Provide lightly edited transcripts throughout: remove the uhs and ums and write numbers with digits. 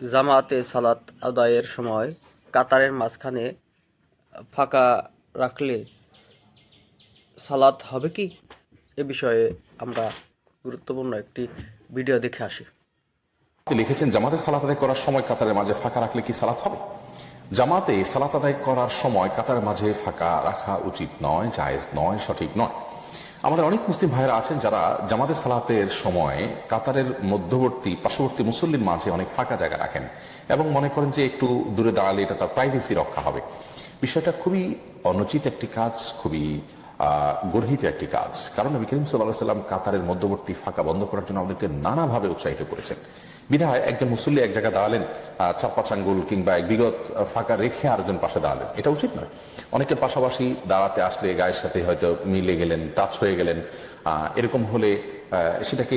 জামাতে সালাত আদায়ের সময় কাতারের মাঝখানে ফাঁকা রাখলে সালাত হবে কি? এ বিষয়ে আমরা গুরুত্বপূর্ণ একটি ভিডিও দেখে আসি। লিখেছেন, জামাতে সালাত আদায় করার সময় কাতারের মাঝে ফাঁকা রাখলে কি সালাত হবে? জামাতে সালাত আদায় করার সময় কাতারের মাঝে ফাঁকা রাখা উচিত নয়, জায়েজ নয়, সঠিক নয়। আমাদের অনেক মুসলিম ভাইরা আছেন যারা জামাতে সালাতের সময় কাতারের মধ্যবর্তী পার্শ্ববর্তী মুসল্লির মাঝে অনেক ফাঁকা জায়গা রাখেন এবং মনে করেন যে একটু দূরে দাঁড়ালে এটা তার প্রাইভেসি রক্ষা হবে। বিষয়টা খুবই অনুচিত একটি কাজ, খুবই গর্হিত একটি কাজ। কারণ নবী করিম সাল্লাল্লাহু আলাইহি ওয়াসাল্লাম কাতারের মধ্যবর্তী ফাঁকা বন্ধ করার জন্য আমাদেরকে নানাভাবে উৎসাহিত করেছেন। বিধায় একজন মুসল্লি এক জায়গায় দাঁড়ালেন, 4-5 আঙ্গুল কিংবা এক বিগত ফাঁকা রেখে আরেকজন পাশে দাঁড়ালেন, এটা উচিত নয়। অনেকে পাশাপাশি দাঁড়াতে আসলে গায়ের সাথে হয়তো মিলে গেলেন, টাচ হয়ে গেলেন, এরকম হলে সেটাকে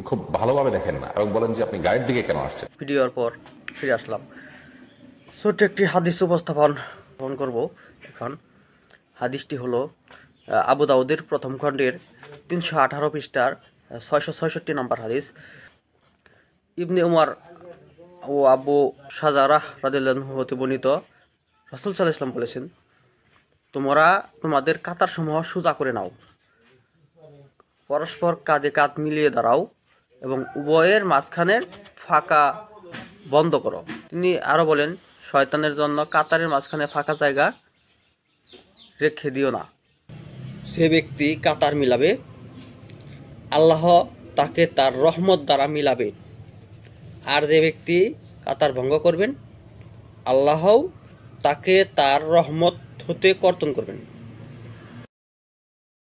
খুব ভালোভাবে দেখেন না এবং বলেন যে আপনি গায়ের দিকে কেন আসছেন। ভিডিওর পর ফিরে আসলাম। ছোট্ট একটি হাদিস উপস্থাপন করব এখন। হাদিসটি হলো আবু দাউদের প্রথম খণ্ডের 318 পৃষ্ঠার 666 নম্বর হাদিস। ইবনে উমর ও আবু শাজারাহ রাদিয়াল্লাহু আনহু হতে বর্ণিত, রাসূল সাল্লাল্লাহু আলাইহি ওয়াসাল্লাম বলেছেন, তোমরা তোমাদের কাতার সমূহ সোজা করে নাও, পরস্পর কাঁধে কাঁধ মিলিয়ে দাঁড়াও এবং উভয়ের মাঝখানের ফাঁকা বন্ধ করো। তিনি আরো বলেন, শয়তানের জন্য কাতারের মাঝখানে ফাঁকা জায়গা রেখে দিও না। যে ব্যক্তি কাতার মিলাবে, আল্লাহ তাকে তার রহমত দ্বারা মিলাবে, আর যে ব্যক্তি কাতার ভঙ্গ করবেন, আল্লাহও তাকে তার রহমত হতে কর্তন করবেন।